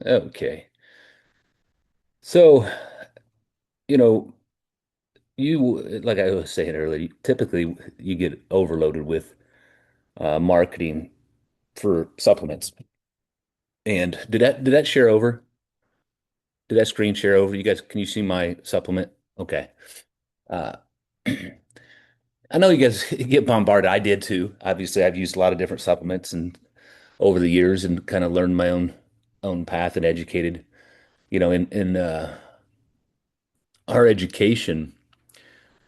Okay. So, you know, like I was saying earlier, typically you get overloaded with marketing for supplements. And did that share over? Did that screen share over? You guys, can you see my supplement? Okay. Uh, I know you guys get bombarded. I did too. Obviously, I've used a lot of different supplements and over the years and kind of learned my own path and educated. In our education,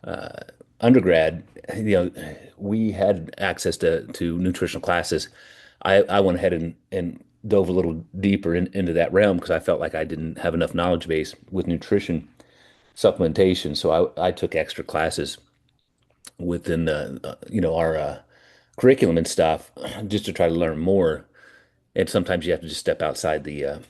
uh, undergrad, you know, we had access to nutritional classes. I went ahead and dove a little deeper into that realm because I felt like I didn't have enough knowledge base with nutrition supplementation. So I took extra classes within our curriculum and stuff just to try to learn more. And sometimes you have to just step outside the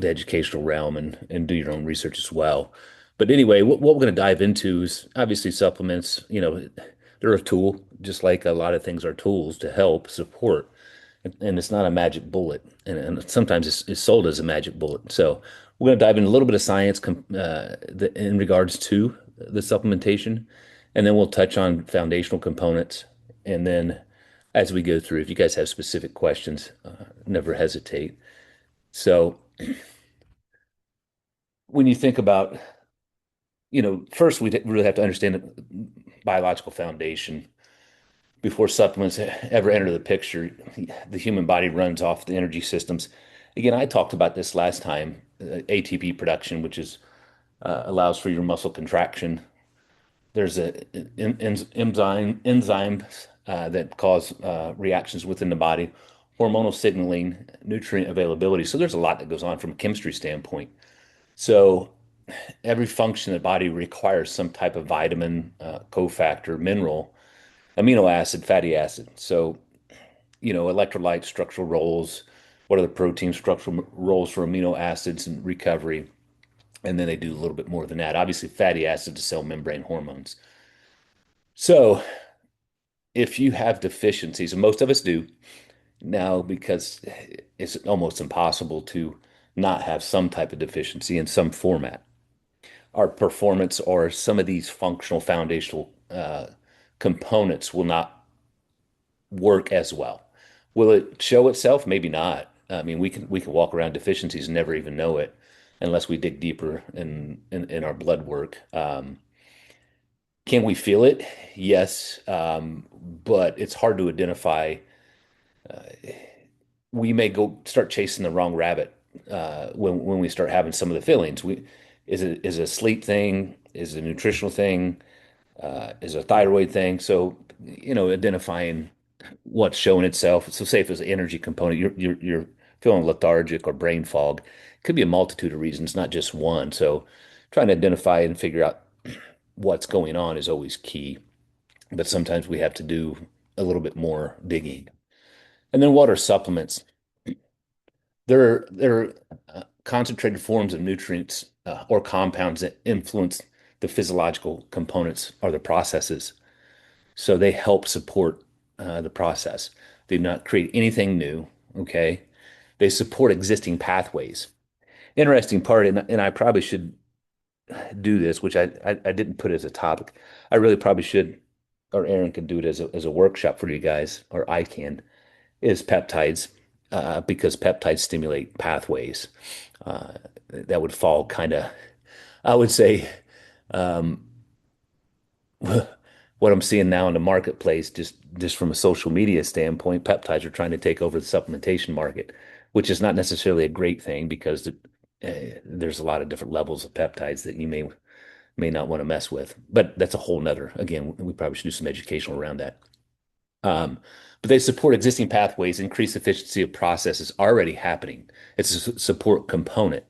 educational realm and do your own research as well. But anyway, what we're going to dive into is obviously supplements. They're a tool, just like a lot of things are tools to help support. And it's not a magic bullet. And sometimes it's sold as a magic bullet. So we're going to dive into a little bit of science in regards to the supplementation. And then we'll touch on foundational components. And then as we go through, if you guys have specific questions, never hesitate. So when you think about, first we really have to understand the biological foundation before supplements ever enter the picture. The human body runs off the energy systems. Again, I talked about this last time, ATP production, which is allows for your muscle contraction. There's enzymes that cause reactions within the body, hormonal signaling, nutrient availability. So there's a lot that goes on from a chemistry standpoint. So every function of the body requires some type of vitamin, cofactor, mineral, amino acid, fatty acid. So, electrolyte structural roles, what are the protein structural roles for amino acids and recovery? And then they do a little bit more than that. Obviously, fatty acids, cell membrane hormones. So, if you have deficiencies, and most of us do now because it's almost impossible to not have some type of deficiency in some format. Our performance or some of these functional foundational components will not work as well. Will it show itself? Maybe not. I mean, we can walk around deficiencies and never even know it unless we dig deeper in our blood work. Can we feel it? Yes, but it's hard to identify. Uh, we may go start chasing the wrong rabbit when we start having some of the feelings. Is it a sleep thing? Is it a nutritional thing? Is it a thyroid thing? So, identifying what's showing itself. So say if it's an energy component, you're feeling lethargic or brain fog. It could be a multitude of reasons, not just one. So trying to identify and figure out what's going on is always key. But sometimes we have to do a little bit more digging. And then what are supplements? They're concentrated forms of nutrients or compounds that influence the physiological components or the processes. So they help support the process. They do not create anything new. Okay. They support existing pathways. Interesting part, and I probably should do this, which I didn't put as a topic. I really probably should, or Aaron could do it as a workshop for you guys, or I can, is peptides, because peptides stimulate pathways. That would fall kind of, I would say, um, what I'm seeing now in the marketplace, just from a social media standpoint, peptides are trying to take over the supplementation market, which is not necessarily a great thing because there's a lot of different levels of peptides that you may not want to mess with. But that's a whole nother. Again, we probably should do some educational around that. Um, but they support existing pathways, increase efficiency of processes already happening. It's a support component,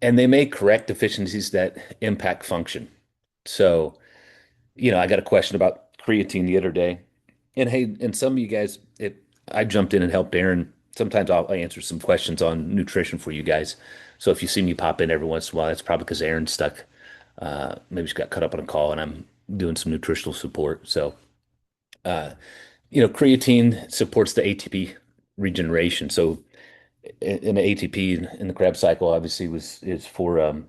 and they may correct deficiencies that impact function. So, I got a question about creatine the other day. And hey, and some of you guys, I jumped in and helped Aaron. Sometimes I'll answer some questions on nutrition for you guys. So if you see me pop in every once in a while, that's probably because Aaron's stuck. Maybe she got cut up on a call and I'm doing some nutritional support. So, uh, creatine supports the ATP regeneration. So and the ATP in the Krebs cycle obviously was is for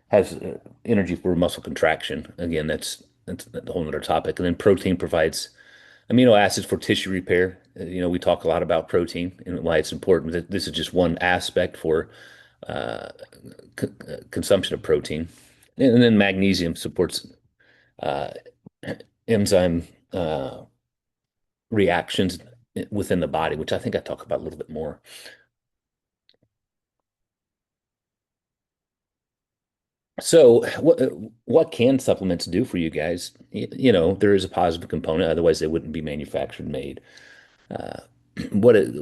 has energy for muscle contraction. Again, that's a whole other topic. And then protein provides amino acids for tissue repair. We talk a lot about protein and why it's important. This is just one aspect for uh, consumption of protein. And then magnesium supports uh, enzyme reactions within the body, which I think I talk about a little bit more. So, what can supplements do for you guys? There is a positive component, otherwise they wouldn't be manufactured and made. Uh, what it,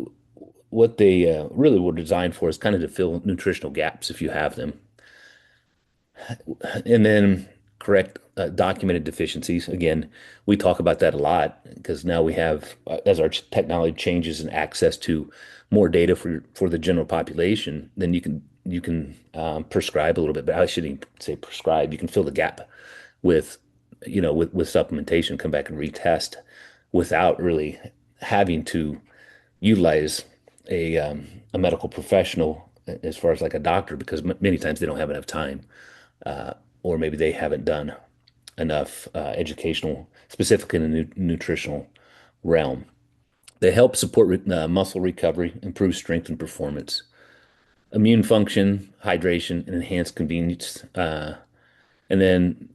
what they really were designed for is kind of to fill nutritional gaps if you have them, and then correct documented deficiencies. Again, we talk about that a lot because now we have, as our technology changes and access to more data for the general population, then you can prescribe a little bit, but I shouldn't even say prescribe. You can fill the gap with, with supplementation, come back and retest without really having to utilize a medical professional as far as like a doctor, because many times they don't have enough time, uh, or maybe they haven't done enough educational, specifically in the nutritional realm. They help support muscle recovery, improve strength and performance, immune function, hydration, and enhanced convenience, and then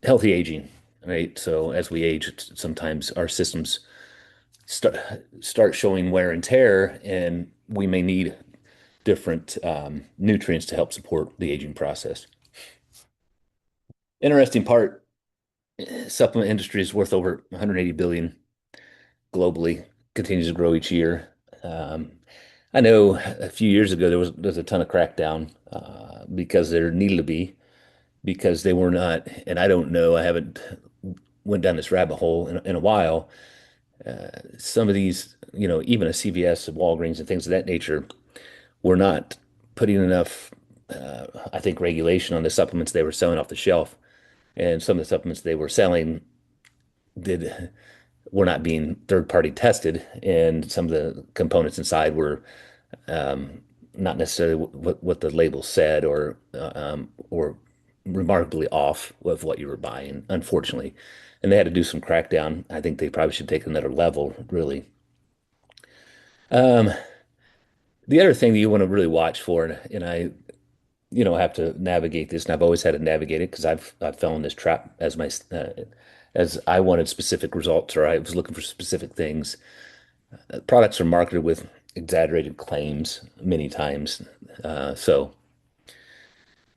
healthy aging. Right. So as we age, sometimes our systems start start showing wear and tear, and we may need different nutrients to help support the aging process. Interesting part, supplement industry is worth over 180 billion globally, continues to grow each year. Um, I know a few years ago there was a ton of crackdown because there needed to be, because they were not, and I don't know, I haven't went down this rabbit hole in a while. Some of these, even a CVS, Walgreens, and things of that nature, were not putting enough, I think, regulation on the supplements they were selling off the shelf. And some of the supplements they were selling did were not being third party tested, and some of the components inside were not necessarily what the label said, or remarkably off of what you were buying, unfortunately. And they had to do some crackdown. I think they probably should take another level, really. Um, the other thing that you want to really watch for, and I, have to navigate this, and I've always had to navigate it because I've fell in this trap as I wanted specific results, or I was looking for specific things. Products are marketed with exaggerated claims many times. So,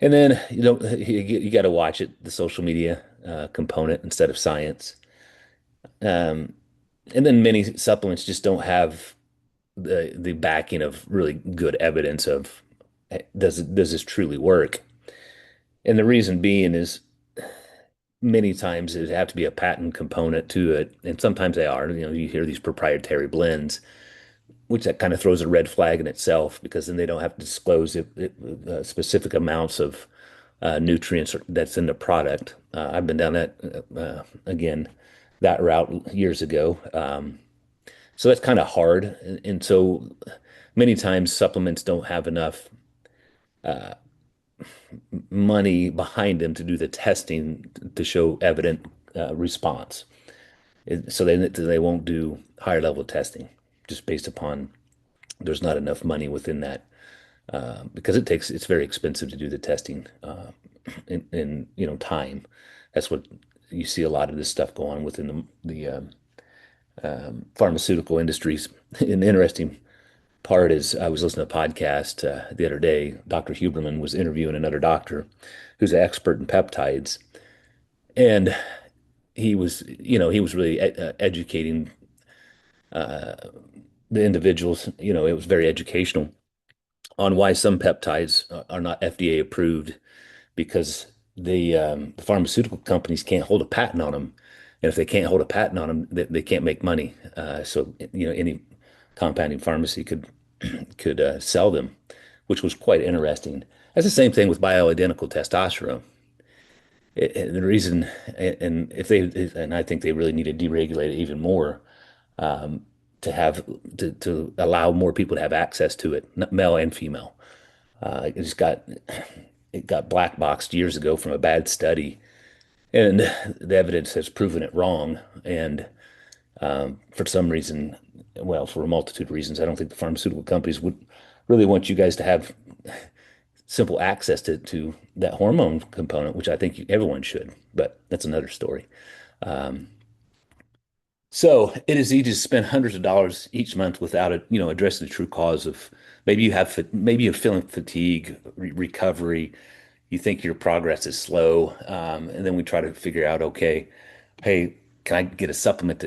and then you got to watch it, the social media component instead of science. Um, and then many supplements just don't have the backing of really good evidence of does this truly work? And the reason being is many times it have to be a patent component to it, and sometimes they are. You hear these proprietary blends, which that kind of throws a red flag in itself, because then they don't have to disclose specific amounts of nutrients that's in the product. I've been down again that route years ago. So that's kind of hard, and so many times supplements don't have enough money behind them to do the testing to show evident response. So they won't do higher level testing just based upon there's not enough money within that, because it's very expensive to do the testing in time. That's what you see a lot of this stuff go on within the pharmaceutical industries. An interesting part is I was listening to a podcast the other day. Dr. Huberman was interviewing another doctor who's an expert in peptides, and he was really educating the individuals. It was very educational on why some peptides are not FDA approved, because the pharmaceutical companies can't hold a patent on them. And if they can't hold a patent on them, they can't make money. So, any compounding pharmacy could sell them, which was quite interesting. That's the same thing with bioidentical testosterone. And the reason, and if they, and I think they really need to deregulate it even more. to have to allow more people to have access to it, male and female. It got black boxed years ago from a bad study, and the evidence has proven it wrong. And for some reason, well, for a multitude of reasons, I don't think the pharmaceutical companies would really want you guys to have simple access to that hormone component, which I think everyone should, but that's another story. Um, so it is easy to spend hundreds of dollars each month without it, addressing the true cause of maybe you're feeling fatigue, recovery. You think your progress is slow, and then we try to figure out, okay, hey, can I get a supplement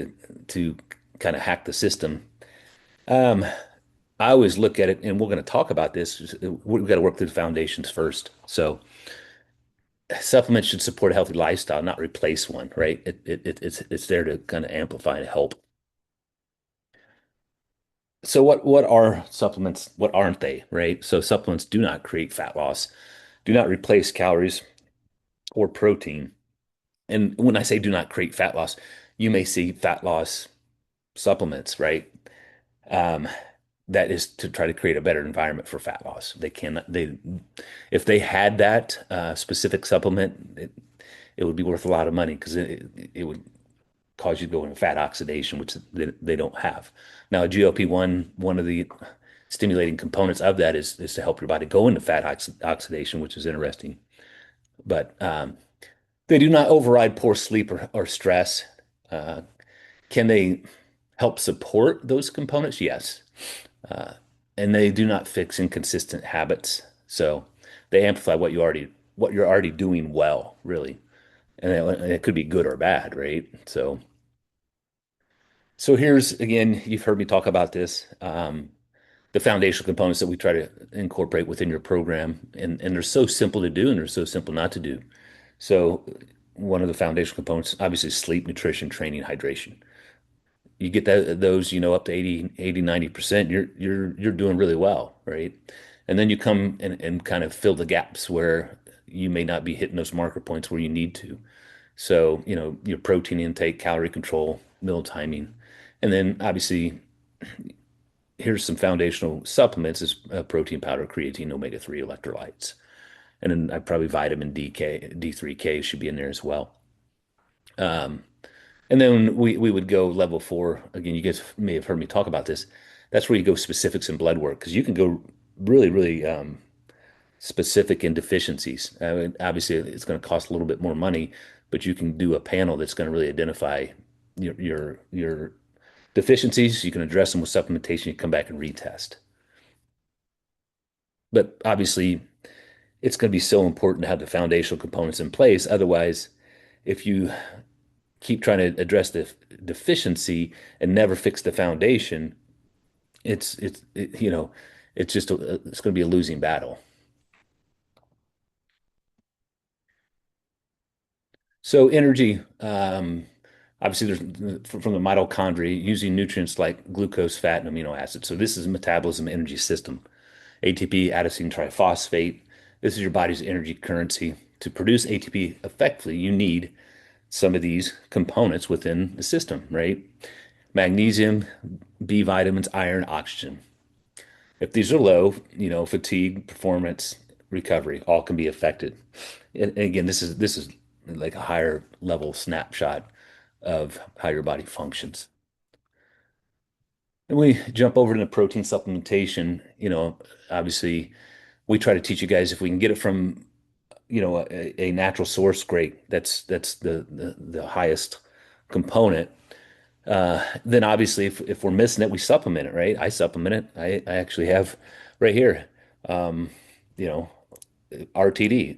to kind of hack the system? Um, I always look at it, and we're going to talk about this. We've got to work through the foundations first. So supplements should support a healthy lifestyle, not replace one, right? It's there to kind of amplify and help. So what are supplements? What aren't they, right? So supplements do not create fat loss, do not replace calories or protein. And when I say do not create fat loss, you may see fat loss supplements, right? Um, that is to try to create a better environment for fat loss. They cannot, they, if they had that specific supplement, it would be worth a lot of money because it would cause you to go into fat oxidation, which they don't have. Now, GLP-1, one of the stimulating components of that is to help your body go into fat oxidation, which is interesting. But they do not override poor sleep or stress. Uh, can they help support those components? Yes. Uh, and they do not fix inconsistent habits. So they amplify what you're already doing well, really. And it could be good or bad, right? So here's again, you've heard me talk about this. The foundational components that we try to incorporate within your program, and they're so simple to do, and they're so simple not to do. So one of the foundational components, obviously, sleep, nutrition, training, hydration. You get those, up to 90%, you're doing really well, right? And then you come and kind of fill the gaps where you may not be hitting those marker points where you need to. So, your protein intake, calorie control, meal timing. And then obviously, here's some foundational supplements is protein powder, creatine, omega-3 electrolytes. And then I probably vitamin D3K should be in there as well. Um, and then we would go level four. Again, you guys may have heard me talk about this. That's where you go specifics in blood work because you can go really, really specific in deficiencies. I mean, obviously, it's going to cost a little bit more money, but you can do a panel that's going to really identify your deficiencies. You can address them with supplementation. You come back and retest. But obviously, it's going to be so important to have the foundational components in place. Otherwise, if you keep trying to address the deficiency and never fix the foundation, it's just it's going to be a losing battle. So energy, obviously, there's from the mitochondria using nutrients like glucose, fat, and amino acids. So this is metabolism energy system. ATP, adenosine triphosphate. This is your body's energy currency. To produce ATP effectively, you need some of these components within the system, right? Magnesium, B vitamins, iron, oxygen. If these are low, fatigue, performance, recovery, all can be affected. And again, this is like a higher level snapshot of how your body functions. And we jump over to the protein supplementation, obviously we try to teach you guys if we can get it from, a natural source, great. That's the highest component. Then obviously if we're missing it, we supplement it, right? I supplement it. I actually have right here, um, you know, RTD.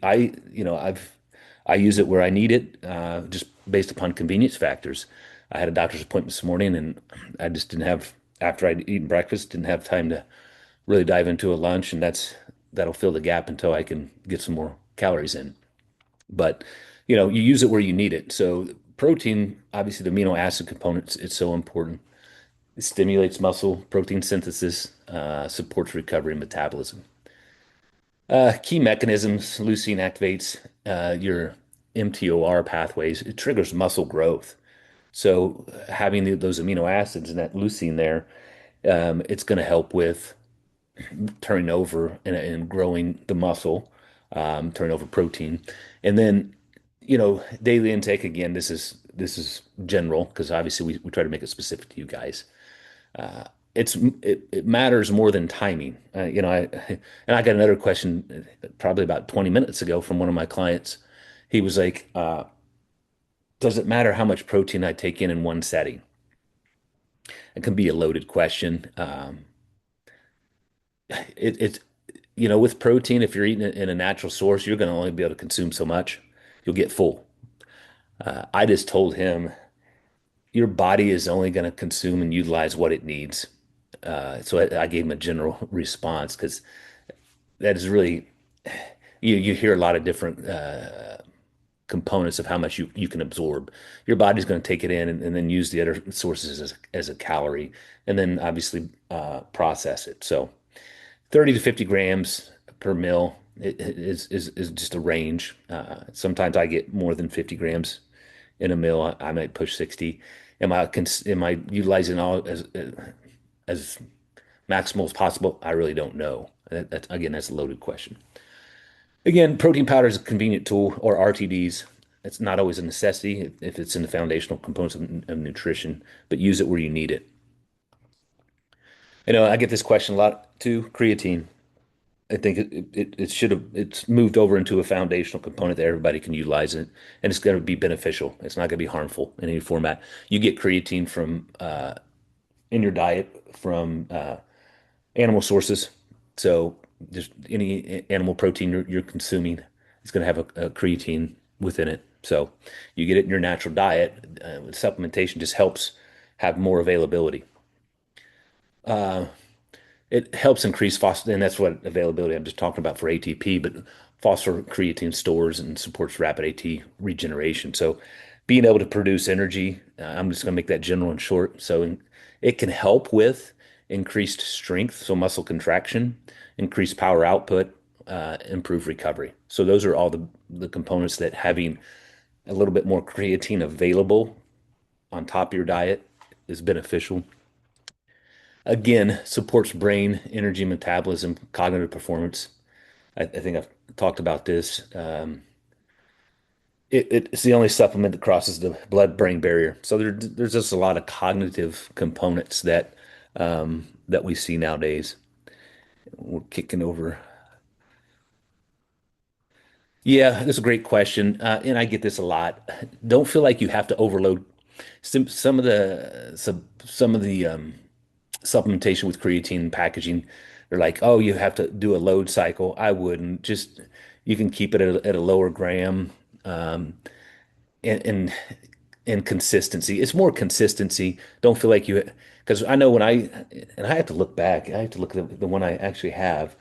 I use it where I need it, just based upon convenience factors. I had a doctor's appointment this morning and I just didn't have, after I'd eaten breakfast, didn't have time to really dive into a lunch, and that'll fill the gap until I can get some more calories in. But you use it where you need it. So protein, obviously the amino acid components, it's so important. It stimulates muscle protein synthesis, supports recovery and metabolism. Key mechanisms, leucine activates your mTOR pathways. It triggers muscle growth. So having those amino acids and that leucine there, it's going to help with turning over and growing the muscle, turning over protein. And then, daily intake again, this is general because obviously we try to make it specific to you guys. It matters more than timing. And I got another question probably about 20 minutes ago from one of my clients. He was like, does it matter how much protein I take in one setting? It can be a loaded question. It's with protein, if you're eating it in a natural source, you're going to only be able to consume so much. You'll get full. I just told him your body is only going to consume and utilize what it needs. So I gave him a general response because that is really you hear a lot of different components of how much you can absorb. Your body's going to take it in and then use the other sources as a calorie, and then obviously process it. So 30 to 50 grams per meal is just a range. Sometimes I get more than 50 grams in a meal. I might push 60. Am I utilizing all as maximal as possible? I really don't know. Again, that's a loaded question. Again, protein powder is a convenient tool, or RTDs. It's not always a necessity if it's in the foundational components of nutrition, but use it where you need it. I get this question a lot too. Creatine. I think it should have it's moved over into a foundational component that everybody can utilize it, and it's going to be beneficial. It's not going to be harmful in any format. You get creatine from in your diet from animal sources, so just any animal protein you're consuming is going to have a creatine within it. So you get it in your natural diet. Supplementation just helps have more availability. It helps increase phosphorus, and that's what availability I'm just talking about for ATP, but phosphocreatine stores and supports rapid AT regeneration. So being able to produce energy, I'm just going to make that general and short. So it can help with increased strength, so muscle contraction, increased power output, improve recovery. So those are all the components that having a little bit more creatine available on top of your diet is beneficial. Again, supports brain, energy, metabolism, cognitive performance. I think I've talked about this. It's the only supplement that crosses the blood-brain barrier. So there's just a lot of cognitive components that we see nowadays. We're kicking over. Yeah, that's a great question, and I get this a lot. Don't feel like you have to overload some of the supplementation with creatine packaging. They're like, oh, you have to do a load cycle. I wouldn't. Just you can keep it at a lower gram, um, and and consistency. It's more consistency. Don't feel like you because I know when I have to look back. I have to look at the one I actually have.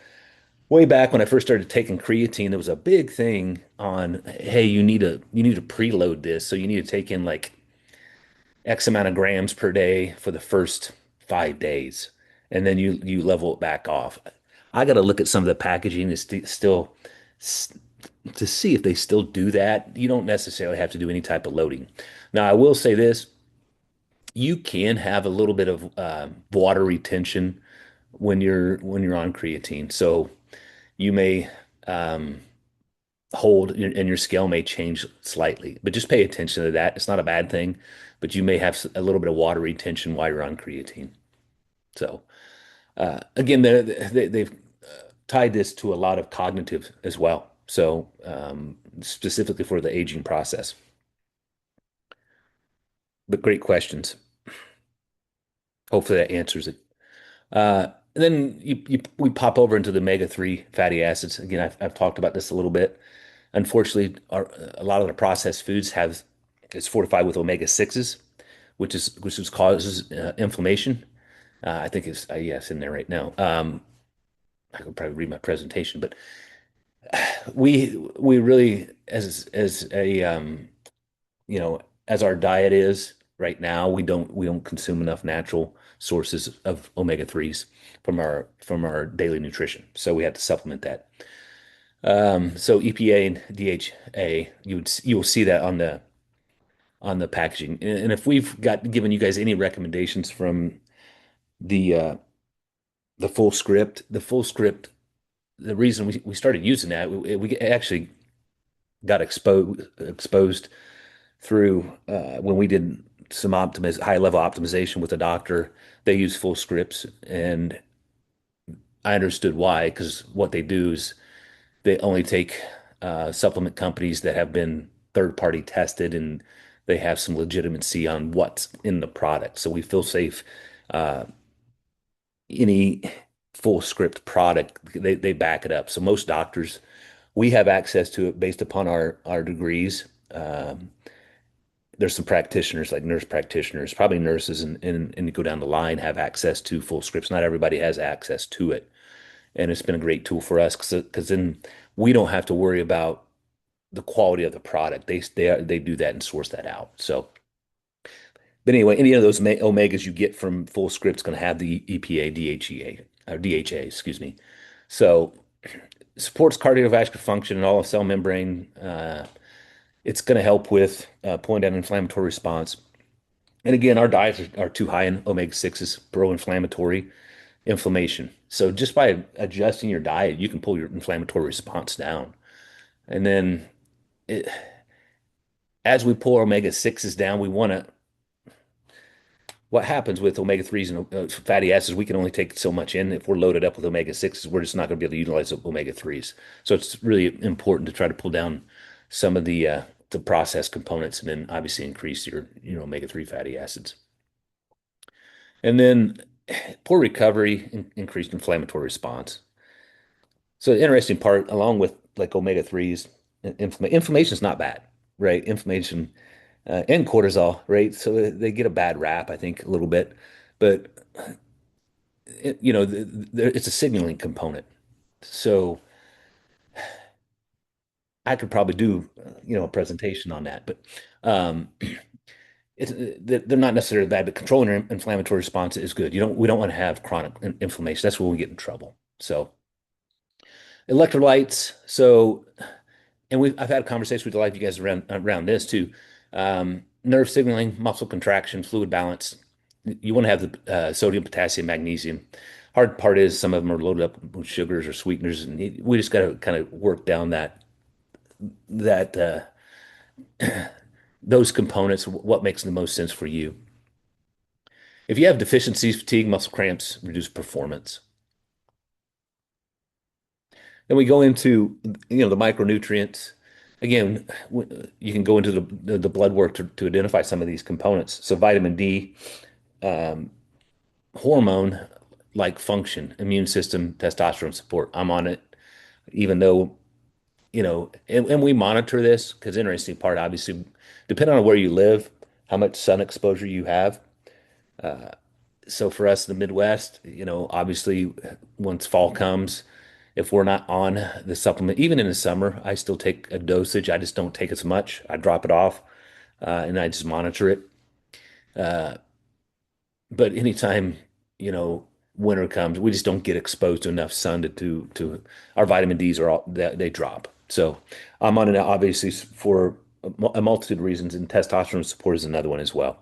Way back when I first started taking creatine, there was a big thing on, hey, you need to preload this. So you need to take in like X amount of grams per day for the first 5 days, and then you level it back off. I got to look at some of the packaging is still to see if they still do that. You don't necessarily have to do any type of loading. Now, I will say this: you can have a little bit of water retention when you're on creatine, so you may um, hold and your scale may change slightly, but just pay attention to that. It's not a bad thing, but you may have a little bit of water retention while you're on creatine. So again, they've tied this to a lot of cognitive as well. So specifically for the aging process. But great questions. Hopefully that answers it. And then we pop over into the omega-3 fatty acids. Again, I've talked about this a little bit. Unfortunately, a lot of the processed foods have it's fortified with omega-6s, which is causes inflammation. I think it's yes in there right now. I could probably read my presentation, but we really as a as our diet is right now, we don't consume enough natural sources of omega-3s from our daily nutrition. So we have to supplement that. So EPA and DHA, you will see that on on the packaging. And if we've got given you guys any recommendations from the uh, the full script, the reason we started using that, we actually got exposed through when we did some high level optimization with a doctor. They use full scripts, and I understood why, because what they do is they only take supplement companies that have been third party tested and they have some legitimacy on what's in the product. So we feel safe. Uh, any full script product, they back it up. So most doctors, we have access to it based upon our degrees. There's some practitioners like nurse practitioners, probably nurses and you go down the line have access to full scripts. Not everybody has access to it. And it's been a great tool for us because then we don't have to worry about the quality of the product. They do that and source that out. So, but anyway, any of those omegas you get from full script's going to have the EPA, DHEA, or DHA, excuse me. So supports cardiovascular function and all of cell membrane. It's going to help with pulling down inflammatory response. And again, our diets are too high in omega 6s, pro-inflammatory inflammation. So just by adjusting your diet, you can pull your inflammatory response down. And then it, as we pull omega 6s down, we want to, what happens with omega 3s and fatty acids, we can only take so much in. If we're loaded up with omega 6s, we're just not going to be able to utilize the omega 3s. So it's really important to try to pull down some of the processed components and then obviously increase your omega 3 fatty acids. And then poor recovery, increased inflammatory response. So the interesting part, along with like omega 3s, inflammation is not bad, right? Inflammation and cortisol, right? So they get a bad rap, I think, a little bit, but it's a signaling component. So I could probably do, a presentation on that, but um, they're not necessarily bad, but controlling your inflammatory response is good. We don't want to have chronic inflammation. That's where we get in trouble. So electrolytes. So, and I've had a conversation with a lot of you guys around this too. Nerve signaling, muscle contraction, fluid balance. You want to have the sodium, potassium, magnesium. Hard part is some of them are loaded up with sugars or sweeteners, and we just got to kind of work down that those components. What makes the most sense for you? If you have deficiencies, fatigue, muscle cramps, reduce performance. Then we go into the micronutrients. Again, you can go into the blood work to identify some of these components. So vitamin D, um, hormone like function, immune system, testosterone support. I'm on it, even though, and we monitor this because interesting part, obviously, depending on where you live, how much sun exposure you have. So for us in the Midwest, obviously once fall comes, if we're not on the supplement, even in the summer, I still take a dosage. I just don't take as much. I drop it off, and I just monitor it. But anytime, you know, winter comes, we just don't get exposed to enough sun to our vitamin D's are all they drop. So I'm on it obviously for a multitude of reasons, and testosterone support is another one as well.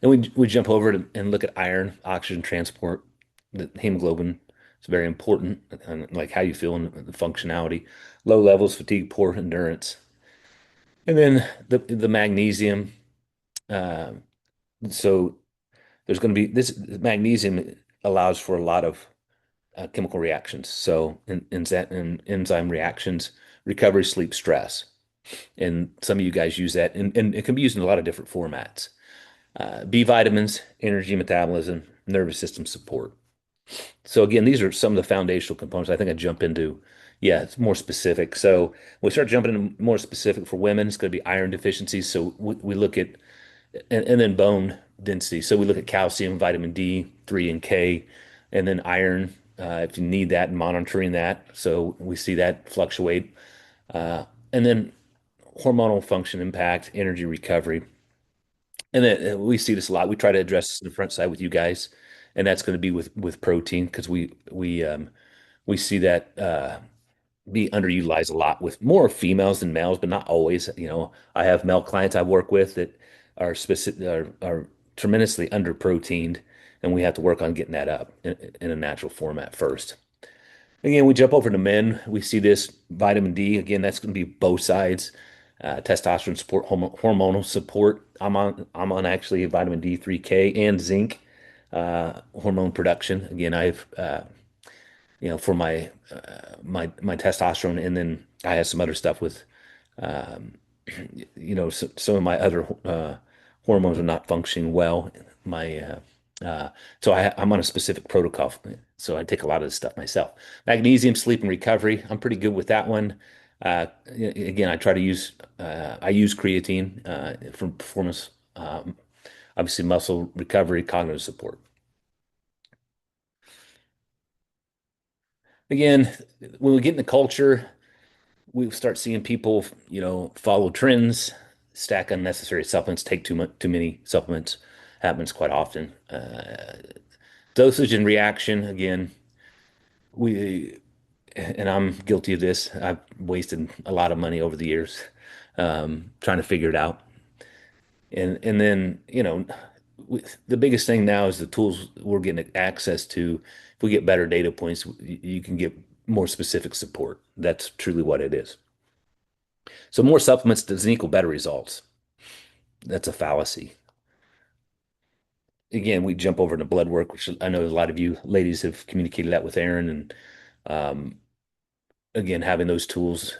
And we jump over and look at iron, oxygen transport, the hemoglobin. It's very important, and like how you feel and the functionality. Low levels, fatigue, poor endurance, and then the magnesium. Uh, so there's going to be this magnesium allows for a lot of chemical reactions. So enzyme reactions, recovery, sleep, stress, and some of you guys use that, and it can be used in a lot of different formats. B vitamins, energy metabolism, nervous system support. So again, these are some of the foundational components. I think I jump into, yeah, it's more specific. So we start jumping into more specific for women. It's going to be iron deficiencies. So we look at, and then bone density. So we look at calcium, vitamin D, 3 and K, and then iron, if you need that and monitoring that. So we see that fluctuate. And then hormonal function impact, energy recovery. And then we see this a lot. We try to address this in the front side with you guys, and that's going to be with protein because we see that. be underutilized a lot with more females than males, but not always. I have male clients I work with that are tremendously underproteined, and we have to work on getting that up in a natural format first. Again, we jump over to men. We see this vitamin D. Again, that's going to be both sides. Testosterone support, hormonal support. I'm on actually vitamin D3K and zinc hormone production. Again, I've for my testosterone, and then I have some other stuff with some of my other hormones are not functioning well. My so I'm on a specific protocol, so I take a lot of this stuff myself. Magnesium, sleep, and recovery. I'm pretty good with that one. Again, I use creatine for performance, obviously muscle recovery, cognitive support. Again, when we get in the culture, we start seeing people, follow trends, stack unnecessary supplements, take too many supplements. Happens quite often. Dosage and reaction, again, we and I'm guilty of this. I've wasted a lot of money over the years trying to figure it out. And then, the biggest thing now is the tools we're getting access to. If we get better data points, you can get more specific support. That's truly what it is. So more supplements doesn't equal better results. That's a fallacy. Again, we jump over to blood work, which I know a lot of you ladies have communicated that with Aaron, and um, again, having those tools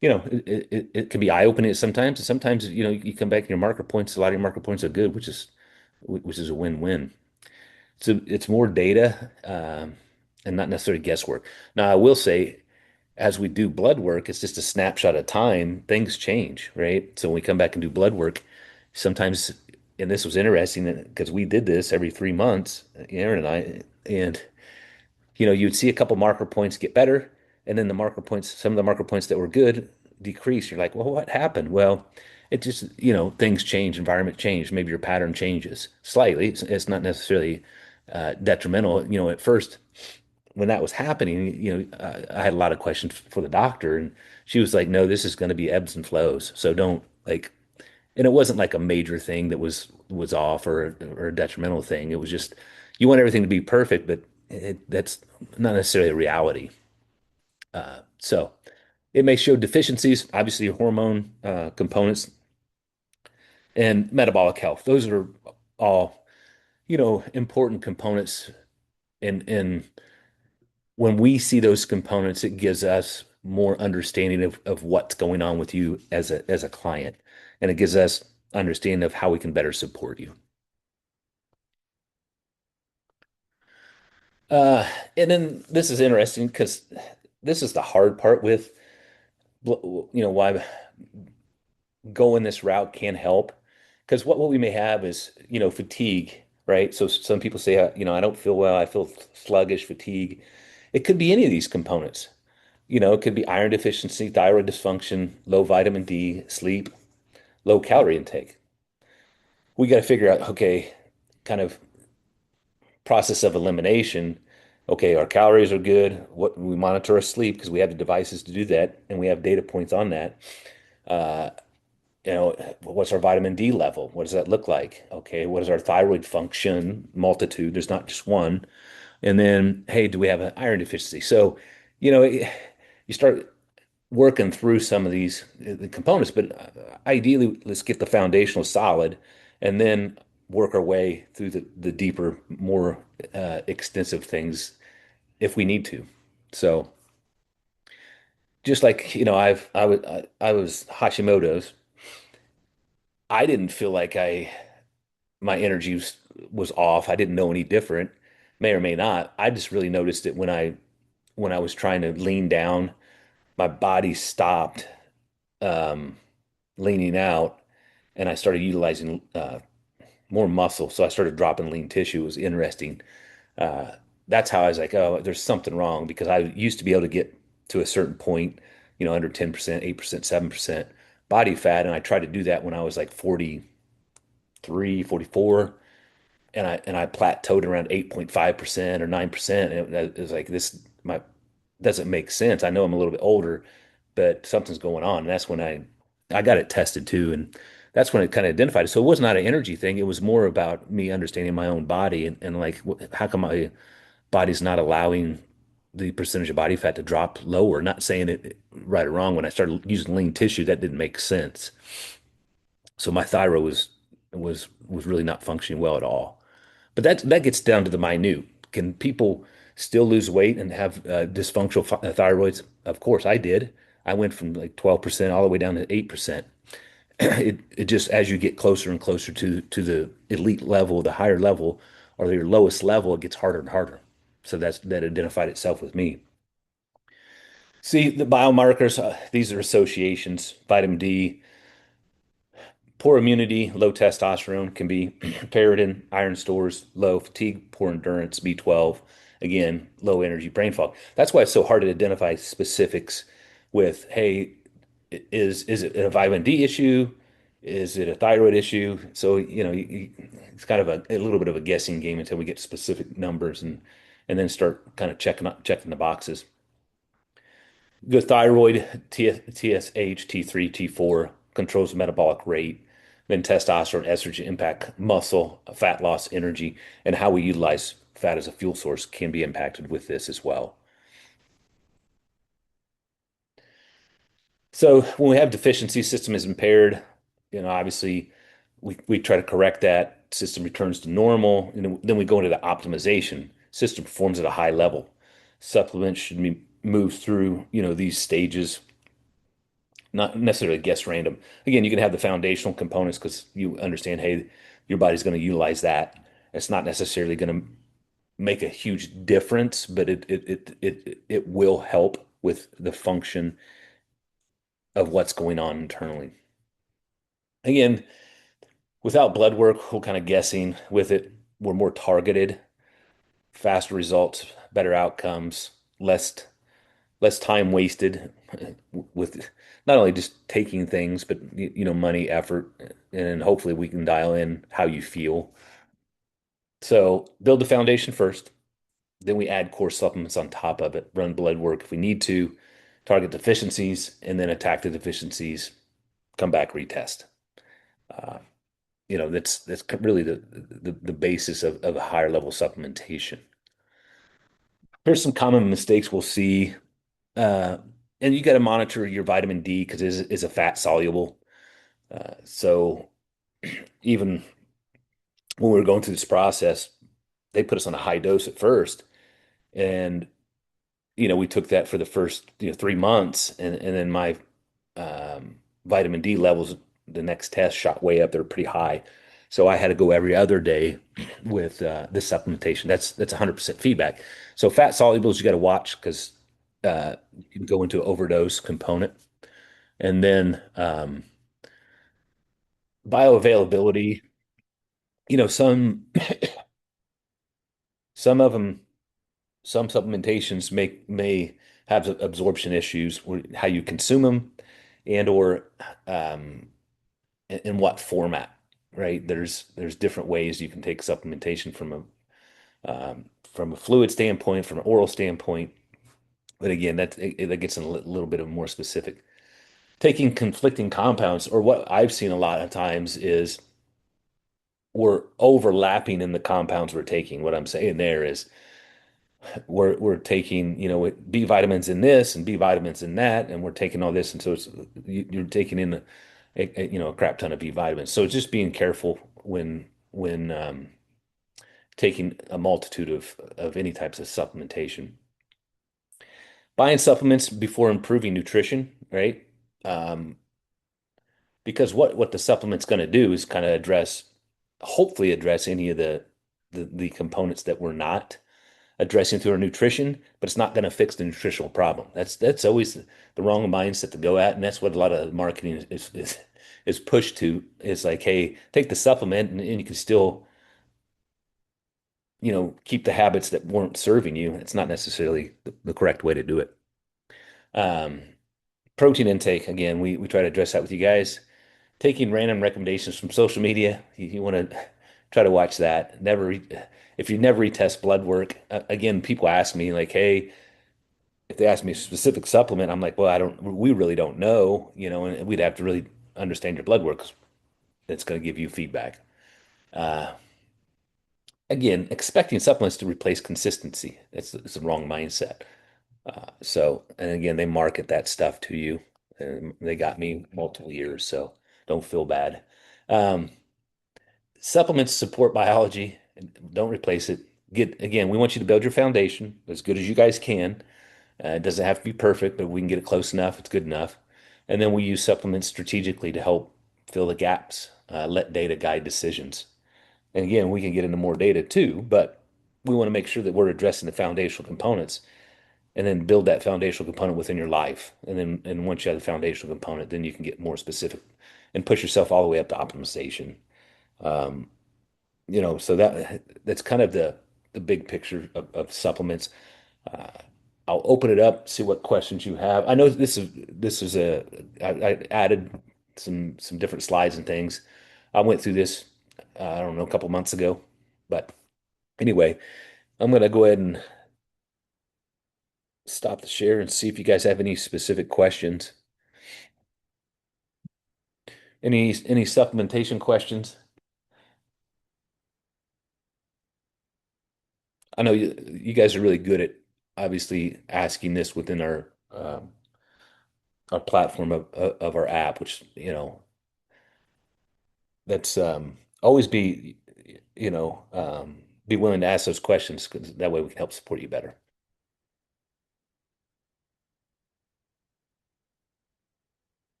it can be eye-opening sometimes. And sometimes, you come back and your marker points, a lot of your marker points are good, which is a win-win. So it's more data and not necessarily guesswork. Now, I will say, as we do blood work, it's just a snapshot of time. Things change, right? So when we come back and do blood work, sometimes, and this was interesting because we did this every 3 months, Aaron and I, and you'd see a couple marker points get better, and then some of the marker points that were good decrease. You're like, well, what happened? Well, it just, things change, environment change. Maybe your pattern changes slightly. It's not necessarily detrimental. At first, when that was happening, I had a lot of questions for the doctor, and she was like, "No, this is going to be ebbs and flows. So don't like." And it wasn't like a major thing that was off or a detrimental thing. It was just you want everything to be perfect, but that's not necessarily a reality. So it may show deficiencies, obviously hormone components and metabolic health. Those are all important components. And when we see those components, it gives us more understanding of what's going on with you as a client, and it gives us understanding of how we can better support you. And then this is interesting because this is the hard part with why going this route can help, because what we may have is fatigue, right? So some people say I don't feel well, I feel sluggish, fatigue. It could be any of these components. It could be iron deficiency, thyroid dysfunction, low vitamin D, sleep, low calorie intake. We got to figure out, okay, kind of process of elimination. Okay, our calories are good. What we monitor our sleep because we have the devices to do that, and we have data points on that. Uh, what's our vitamin D level? What does that look like? Okay, what is our thyroid function? Multitude. There's not just one. And then, hey, do we have an iron deficiency? So, you start working through some of these the components, but ideally, let's get the foundational solid, and then work our way through the deeper, more extensive things if we need to. So, just like I was Hashimoto's. I didn't feel like my energy was off. I didn't know any different. May or may not. I just really noticed it when I was trying to lean down, my body stopped um, leaning out, and I started utilizing more muscle. So I started dropping lean tissue. It was interesting. Uh, that's how I was like, oh, there's something wrong because I used to be able to get to a certain point, under 10%, 8%, 7% body fat. And I tried to do that when I was like 43, 44. And I plateaued around 8.5% or 9%. And it was like this, my doesn't make sense. I know I'm a little bit older, but something's going on. And that's when I got it tested too, and that's when it kind of identified it. So it was not an energy thing. It was more about me understanding my own body and like how come my body's not allowing the percentage of body fat to drop lower. Not saying it right or wrong. When I started using lean tissue, that didn't make sense. So my thyroid was really not functioning well at all. But that gets down to the minute. Can people still lose weight and have dysfunctional thyroids? Of course, I did. I went from like 12% all the way down to 8%. It just as you get closer and closer to the elite level, the higher level, or your lowest level, it gets harder and harder. So that identified itself with me. See, the biomarkers, these are associations. Vitamin D, poor immunity, low testosterone can be ferritin, iron stores, low fatigue, poor endurance, B12, again, low energy, brain fog. That's why it's so hard to identify specifics with, hey, is it a vitamin D issue? Is it a thyroid issue? So, it's kind of a little bit of a guessing game until we get specific numbers and then start kind of checking the boxes. The thyroid, TSH, T3, T4 controls metabolic rate. Then testosterone, estrogen impact muscle, fat loss, energy, and how we utilize fat as a fuel source can be impacted with this as well. So when we have deficiency, system is impaired, obviously we try to correct that, system returns to normal, and then we go into the optimization. System performs at a high level. Supplements should be moved through, these stages, not necessarily guess random. Again, you can have the foundational components because you understand, hey, your body's going to utilize that. It's not necessarily going to make a huge difference, but it will help with the function of what's going on internally. Again, without blood work, we're kind of guessing. With it, we're more targeted, faster results, better outcomes, less time wasted with not only just taking things, but money, effort, and hopefully we can dial in how you feel. So build the foundation first, then we add core supplements on top of it, run blood work if we need to, target deficiencies, and then attack the deficiencies, come back, retest. Uh, that's really the basis of a higher level supplementation. Here's some common mistakes we'll see. Uh, and you got to monitor your vitamin D because it is a fat soluble. So even when we were going through this process, they put us on a high dose at first, and we took that for the first 3 months, and then my vitamin D levels, the next test shot way up. They're pretty high, so I had to go every other day with this supplementation. That's 100% feedback. So fat solubles you got to watch because you can go into overdose component, and then bioavailability. Some of them, some supplementations may have absorption issues, how you consume them, and or in what format, right? There's different ways you can take supplementation from a fluid standpoint, from an oral standpoint. But again, that gets in a little bit of more specific. Taking conflicting compounds, or what I've seen a lot of times is we're overlapping in the compounds we're taking. What I'm saying there is we're taking, B vitamins in this and B vitamins in that, and we're taking all this, and so you're taking in a crap ton of B vitamins. So just being careful when taking a multitude of any types of supplementation. Buying supplements before improving nutrition, right? Um, because what the supplement's going to do is kind of hopefully address any of the components that we're not addressing through our nutrition, but it's not going to fix the nutritional problem. That's always the wrong mindset to go at, and that's what a lot of marketing is pushed to. It's like, hey, take the supplement, and you can still, keep the habits that weren't serving you. It's not necessarily the correct way to do it. Um, Protein intake, again, we try to address that with you guys. Taking random recommendations from social media, you want to try to watch that. If you never retest blood work, again, people ask me like, hey, if they ask me a specific supplement, I'm like, well, we really don't know, and we'd have to really understand your blood work 'cause it's going to give you feedback. Uh, Again, expecting supplements to replace consistency, it's the wrong mindset. And again, they market that stuff to you. And they got me multiple years, so don't feel bad. Um, Supplements support biology. Don't replace it. Again, we want you to build your foundation as good as you guys can. It doesn't have to be perfect, but if we can get it close enough, it's good enough. And then we use supplements strategically to help fill the gaps, let data guide decisions. And again, we can get into more data too, but we want to make sure that we're addressing the foundational components and then build that foundational component within your life. And once you have the foundational component, then you can get more specific and push yourself all the way up to optimization. Um, so that's kind of the big picture of supplements. Uh, I'll open it up, see what questions you have. I know this is I added some different slides and things. I went through this, I don't know, a couple months ago, but anyway, I'm gonna go ahead and stop the share and see if you guys have any specific questions. Any supplementation questions? I know you guys are really good at obviously asking this within our platform of our app, which that's always be willing to ask those questions because that way we can help support you better.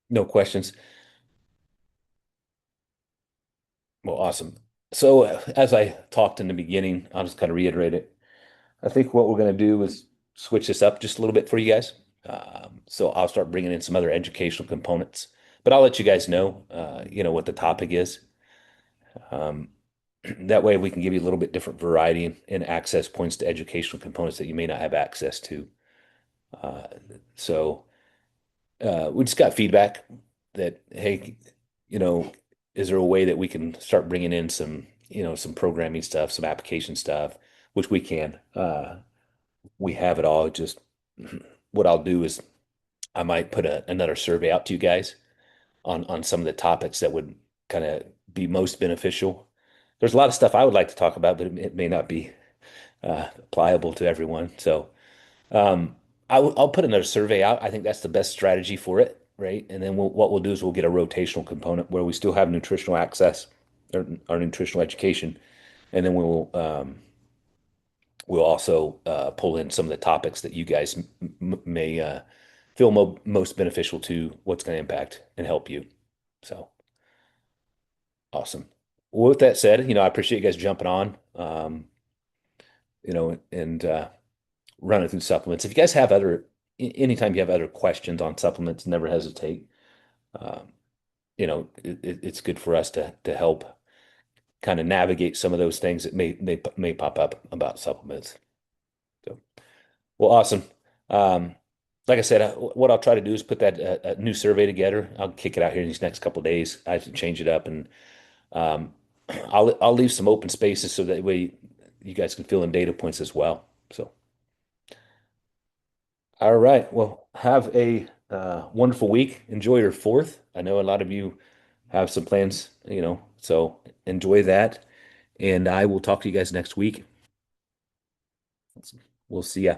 No questions. Well, awesome. So as I talked in the beginning, I'll just kind of reiterate it. I think what we're going to do is switch this up just a little bit for you guys. So I'll start bringing in some other educational components, but I'll let you guys know, what the topic is. Um, that way we can give you a little bit different variety and access points to educational components that you may not have access to. Uh, so we just got feedback that, hey, you know, is there a way that we can start bringing in some programming stuff, some application stuff, which we can. We have it all. Just what I'll do is I might put another survey out to you guys on some of the topics that would kind of be most beneficial. There's a lot of stuff I would like to talk about, but it may not be pliable to everyone. So um, I'll put another survey out. I think that's the best strategy for it, right? And then what we'll do is we'll get a rotational component where we still have nutritional access or our nutritional education, and then we'll also pull in some of the topics that you guys may feel most beneficial to what's going to impact and help you. So awesome. Well, with that said, I appreciate you guys jumping on, and running through supplements. If you guys have anytime you have other questions on supplements, never hesitate. Um, it's good for us to help kind of navigate some of those things that may pop up about supplements. So, well, awesome. Um, like I said, what I'll try to do is put that new survey together. I'll kick it out here in these next couple of days. I have to change it up, and um, I'll leave some open spaces so that way you guys can fill in data points as well. So. All right. Well, have a wonderful week. Enjoy your fourth. I know a lot of you have some plans, so enjoy that. And I will talk to you guys next week. We'll see ya.